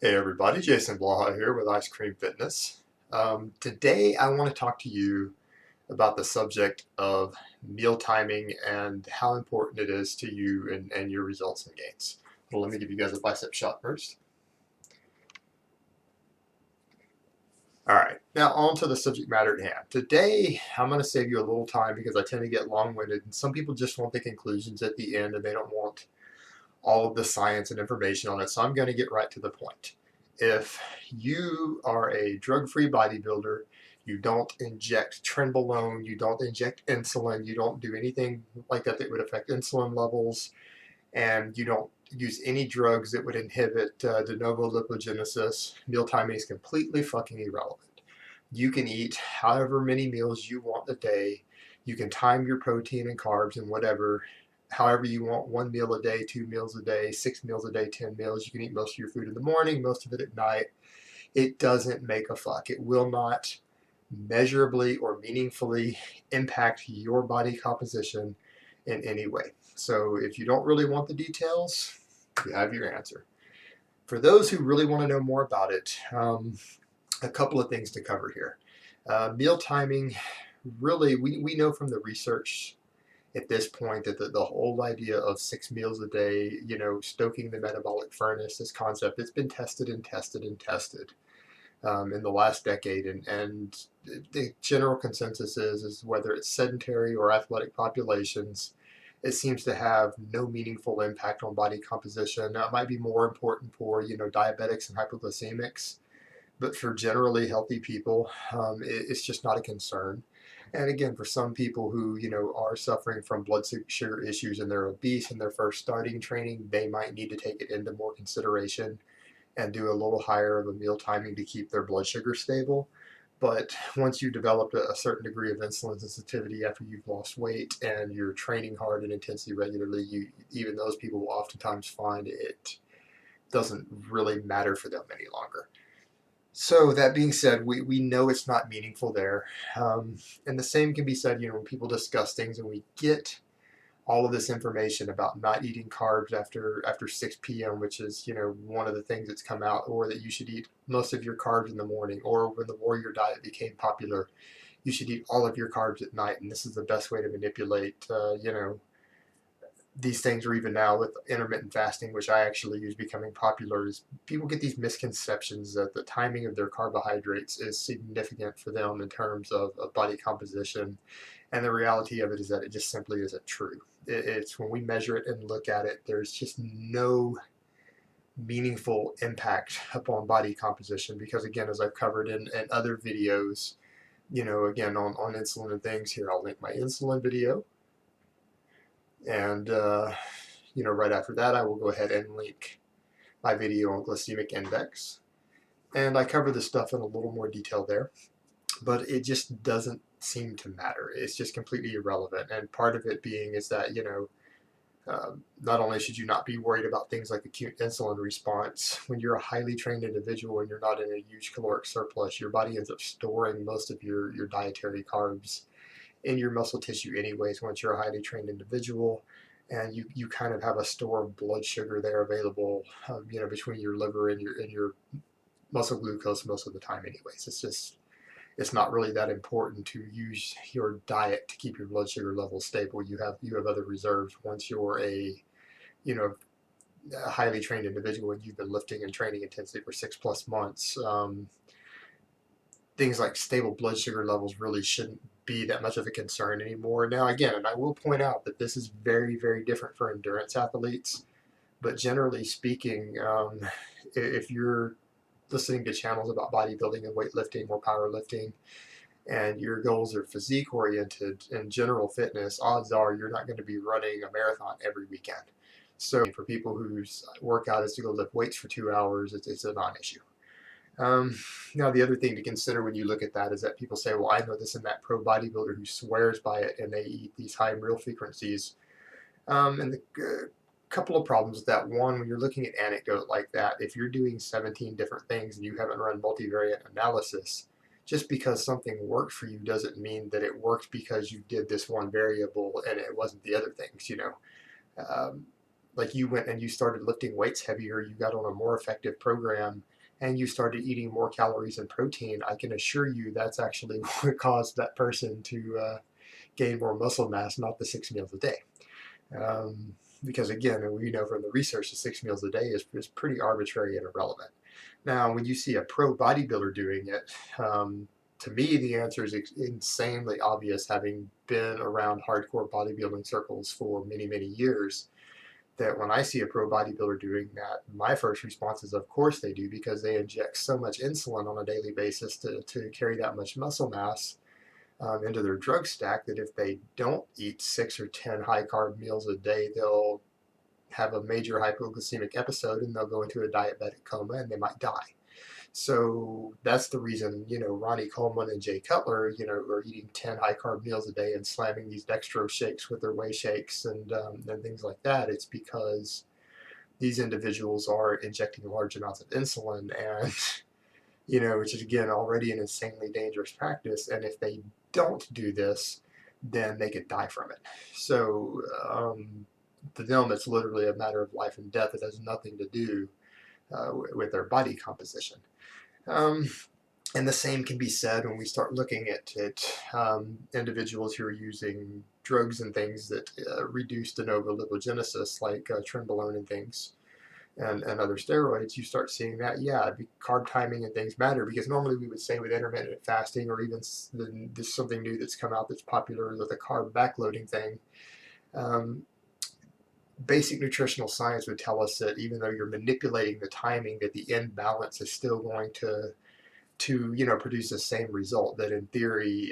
Hey everybody, Jason Blaha here with Ice Cream Fitness. Today I want to talk to you about the subject of meal timing and how important it is to you and your results and gains. Well, let me give you guys a bicep shot first. Alright, now on to the subject matter at hand. Today I'm going to save you a little time because I tend to get long-winded and some people just want the conclusions at the end and they don't want all of the science and information on it, so I'm going to get right to the point. If you are a drug-free bodybuilder, you don't inject trenbolone, you don't inject insulin, you don't do anything like that that would affect insulin levels, and you don't use any drugs that would inhibit de novo lipogenesis, meal timing is completely fucking irrelevant. You can eat however many meals you want a day. You can time your protein and carbs and whatever, however you want, 1 meal a day, 2 meals a day, 6 meals a day, 10 meals. You can eat most of your food in the morning, most of it at night. It doesn't make a fuck. It will not measurably or meaningfully impact your body composition in any way. So if you don't really want the details, you have your answer. For those who really want to know more about it, a couple of things to cover here. Meal timing, really, we know from the research at this point that the whole idea of 6 meals a day, stoking the metabolic furnace, this concept, it's been tested and tested and tested in the last decade. And the general consensus is whether it's sedentary or athletic populations, it seems to have no meaningful impact on body composition. Now, it might be more important for, diabetics and hypoglycemics, but for generally healthy people, it's just not a concern. And again, for some people who are suffering from blood sugar issues and they're obese and they're first starting training, they might need to take it into more consideration and do a little higher of a meal timing to keep their blood sugar stable. But once you've developed a certain degree of insulin sensitivity after you've lost weight and you're training hard and intensely regularly, even those people will oftentimes find it doesn't really matter for them any longer. So that being said, we know it's not meaningful there. And the same can be said, when people discuss things and we get all of this information about not eating carbs after 6 p.m., which is, one of the things that's come out, or that you should eat most of your carbs in the morning, or when the warrior diet became popular, you should eat all of your carbs at night, and this is the best way to manipulate, these things, or even now with intermittent fasting, which I actually use becoming popular, is people get these misconceptions that the timing of their carbohydrates is significant for them in terms of body composition. And the reality of it is that it just simply isn't true. It's when we measure it and look at it, there's just no meaningful impact upon body composition because, again, as I've covered in other videos, again, on insulin and things, here I'll link my insulin video. And, right after that, I will go ahead and link my video on glycemic index. And I cover this stuff in a little more detail there, but it just doesn't seem to matter. It's just completely irrelevant. And part of it being is that, not only should you not be worried about things like acute insulin response, when you're a highly trained individual and you're not in a huge caloric surplus, your body ends up storing most of your dietary carbs in your muscle tissue anyways once you're a highly trained individual, and you kind of have a store of blood sugar there available, between your liver and your muscle glucose most of the time anyways. It's not really that important to use your diet to keep your blood sugar levels stable. You have other reserves once you're you know a highly trained individual and you've been lifting and training intensely for 6+ months. Things like stable blood sugar levels really shouldn't be that much of a concern anymore. Now, again, and I will point out that this is very, very different for endurance athletes, but generally speaking, if you're listening to channels about bodybuilding and weightlifting or powerlifting, and your goals are physique oriented and general fitness, odds are you're not going to be running a marathon every weekend. So for people whose workout is to go lift weights for 2 hours, it's a non-issue. Now, the other thing to consider when you look at that is that people say, well, I know this and that pro bodybuilder who swears by it and they eat these high meal frequencies. And the couple of problems with that. One, when you're looking at anecdote like that, if you're doing 17 different things and you haven't run multivariate analysis, just because something worked for you doesn't mean that it worked because you did this one variable and it wasn't the other things, like you went and you started lifting weights heavier, you got on a more effective program, and you started eating more calories and protein, I can assure you that's actually what caused that person to gain more muscle mass, not the 6 meals a day. Um, because again, we know from the research, the 6 meals a day is pretty arbitrary and irrelevant. Now, when you see a pro bodybuilder doing it, to me, the answer is insanely obvious, having been around hardcore bodybuilding circles for many, many years. That when I see a pro bodybuilder doing that, my first response is, of course they do, because they inject so much insulin on a daily basis to carry that much muscle mass into their drug stack, that if they don't eat 6 or 10 high carb meals a day, they'll have a major hypoglycemic episode and they'll go into a diabetic coma and they might die. So that's the reason, Ronnie Coleman and Jay Cutler, are eating 10 high carb meals a day and slamming these dextrose shakes with their whey shakes and things like that. It's because these individuals are injecting large amounts of insulin, and, which is again already an insanely dangerous practice. And if they don't do this, then they could die from it. So to them, it's literally a matter of life and death. It has nothing to do with their body composition. Um, and the same can be said when we start looking at individuals who are using drugs and things that reduce de novo lipogenesis, like trenbolone and things, and other steroids. You start seeing that, yeah, carb timing and things matter, because normally we would say with intermittent fasting, or even there's something new that's come out that's popular with a carb backloading thing. Basic nutritional science would tell us that even though you're manipulating the timing, that the end balance is still going to produce the same result. That in theory,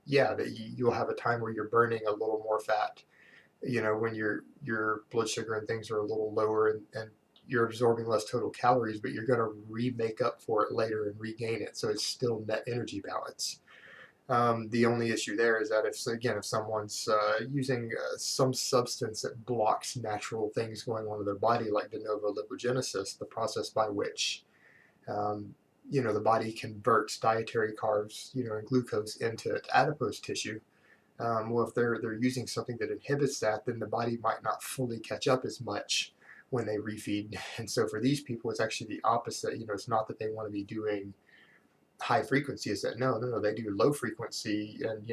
that you'll have a time where you're burning a little more fat, when your blood sugar and things are a little lower, and you're absorbing less total calories, but you're going to remake up for it later and regain it. So it's still net energy balance. The only issue there is that if someone's using some substance that blocks natural things going on in their body, like de novo lipogenesis, the process by which the body converts dietary carbs, and glucose into adipose tissue. Well, if they're using something that inhibits that, then the body might not fully catch up as much when they refeed. And so for these people, it's actually the opposite. It's not that they want to be doing high frequency, is that no, they do low frequency and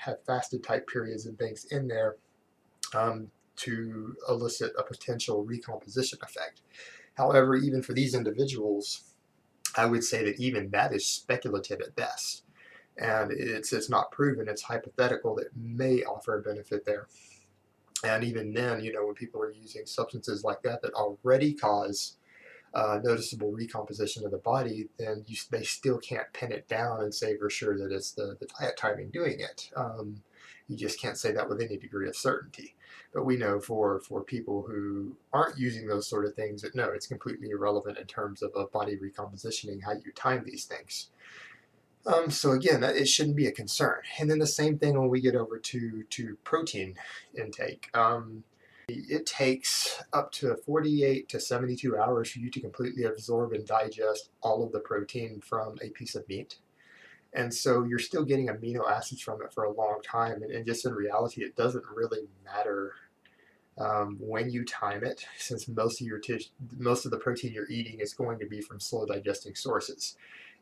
have fasted type periods and things in there to elicit a potential recomposition effect. However, even for these individuals, I would say that even that is speculative at best, and it's not proven. It's hypothetical that may offer a benefit there. And even then, when people are using substances like that already cause noticeable recomposition of the body, then they still can't pin it down and say for sure that it's the diet timing doing it. You just can't say that with any degree of certainty. But we know for people who aren't using those sort of things that no, it's completely irrelevant in terms of a body recompositioning, how you time these things. So again, it shouldn't be a concern. And then the same thing when we get over to protein intake. It takes up to 48 to 72 hours for you to completely absorb and digest all of the protein from a piece of meat. And so you're still getting amino acids from it for a long time. And just in reality, it doesn't really matter when you time it, since most of the protein you're eating is going to be from slow digesting sources.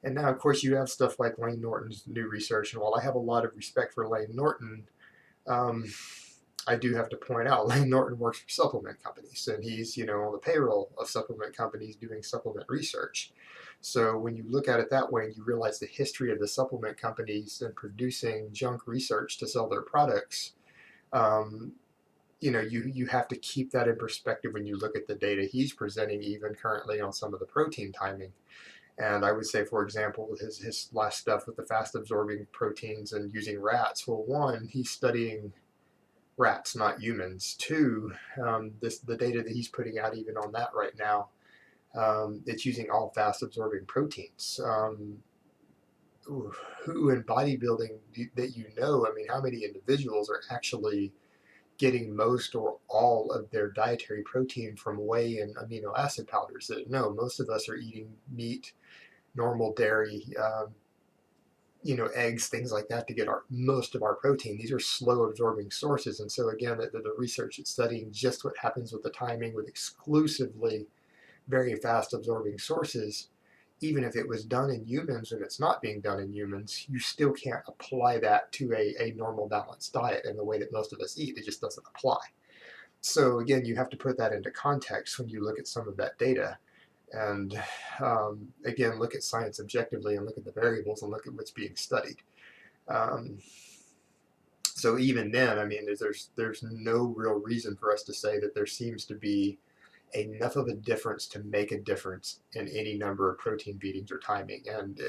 And now, of course, you have stuff like Lane Norton's new research. And while I have a lot of respect for Lane Norton, I do have to point out Lane Norton works for supplement companies, and he's on the payroll of supplement companies doing supplement research. So when you look at it that way and you realize the history of the supplement companies and producing junk research to sell their products, you have to keep that in perspective when you look at the data he's presenting, even currently on some of the protein timing. And I would say, for example, his last stuff with the fast absorbing proteins and using rats. Well, one, he's studying rats, not humans. Two, the data that he's putting out even on that right now, it's using all fast absorbing proteins. Who in bodybuilding that I mean, how many individuals are actually getting most or all of their dietary protein from whey and amino acid powders? No, most of us are eating meat, normal dairy, eggs, things like that to get most of our protein. These are slow absorbing sources. And so again, the research is studying just what happens with the timing with exclusively very fast absorbing sources, even if it was done in humans and it's not being done in humans, you still can't apply that to a normal balanced diet in the way that most of us eat. It just doesn't apply. So again, you have to put that into context when you look at some of that data. And again, look at science objectively and look at the variables and look at what's being studied. Um, so even then, I mean, there's no real reason for us to say that there seems to be enough of a difference to make a difference in any number of protein feedings or timing. And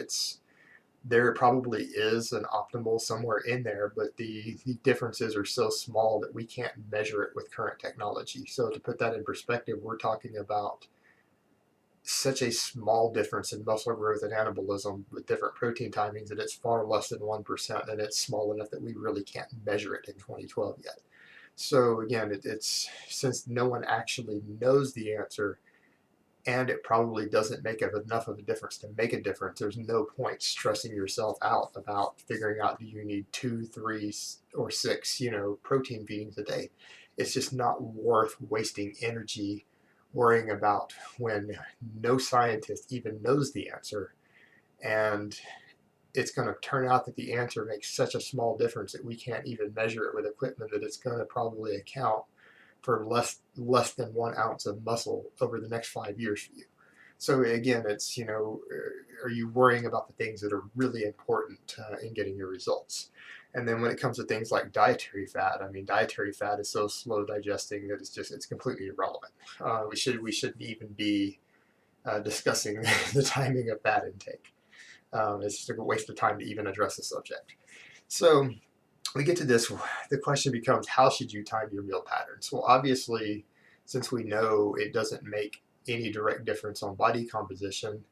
there probably is an optimal somewhere in there, but the differences are so small that we can't measure it with current technology. So to put that in perspective, we're talking about such a small difference in muscle growth and anabolism with different protein timings that it's far less than 1%, and it's small enough that we really can't measure it in 2012 yet. So again, it's since no one actually knows the answer, and it probably doesn't make enough of a difference to make a difference, there's no point stressing yourself out about figuring out, do you need 2, 3, or 6, protein feedings a day. It's just not worth wasting energy worrying about when no scientist even knows the answer, and it's going to turn out that the answer makes such a small difference that we can't even measure it with equipment, that it's going to probably account for less than 1 ounce of muscle over the next 5 years for you. So again, it's, are you worrying about the things that are really important in getting your results? And then when it comes to things like dietary fat, I mean, dietary fat is so slow digesting that it's completely irrelevant. We shouldn't even be discussing the timing of fat intake. It's just a waste of time to even address the subject. So we get to this, the question becomes, how should you time your meal patterns? Well, obviously, since we know it doesn't make any direct difference on body composition,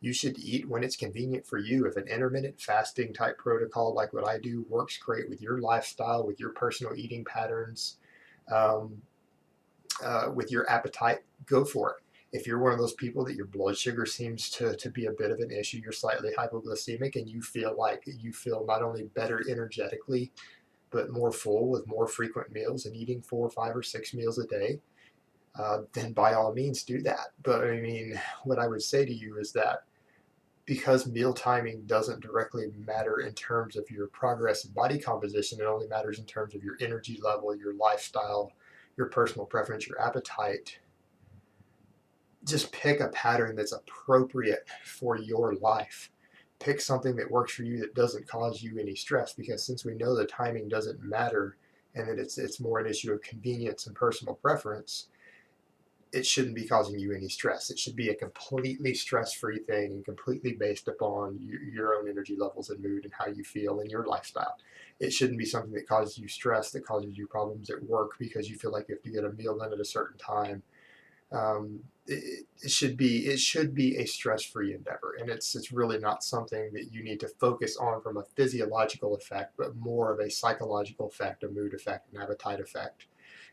you should eat when it's convenient for you. If an intermittent fasting type protocol like what I do works great with your lifestyle, with your personal eating patterns, um, with your appetite, go for it. If you're one of those people that your blood sugar seems to be a bit of an issue, you're slightly hypoglycemic, and you feel not only better energetically, but more full with more frequent meals and eating 4, 5, or 6 meals a day, then by all means do that. But I mean, what I would say to you is that because meal timing doesn't directly matter in terms of your progress in body composition, it only matters in terms of your energy level, your lifestyle, your personal preference, your appetite. Just pick a pattern that's appropriate for your life. Pick something that works for you that doesn't cause you any stress, because since we know the timing doesn't matter and that it's more an issue of convenience and personal preference, it shouldn't be causing you any stress. It should be a completely stress-free thing and completely based upon your own energy levels and mood and how you feel and your lifestyle. It shouldn't be something that causes you stress, that causes you problems at work because you feel like you have to get a meal in at a certain time. It should be a stress-free endeavor, and it's really not something that you need to focus on from a physiological effect, but more of a psychological effect, a mood effect, an appetite effect.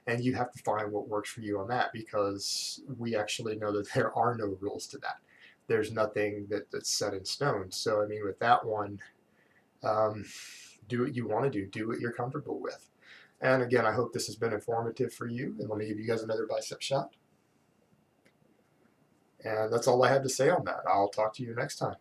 And you have to find what works for you on that, because we actually know that there are no rules to that. There's nothing that's set in stone. So I mean, with that one, um, do what you want to do what you're comfortable with. And again, I hope this has been informative for you, and let me give you guys another bicep shot. And that's all I have to say on that. I'll talk to you next time.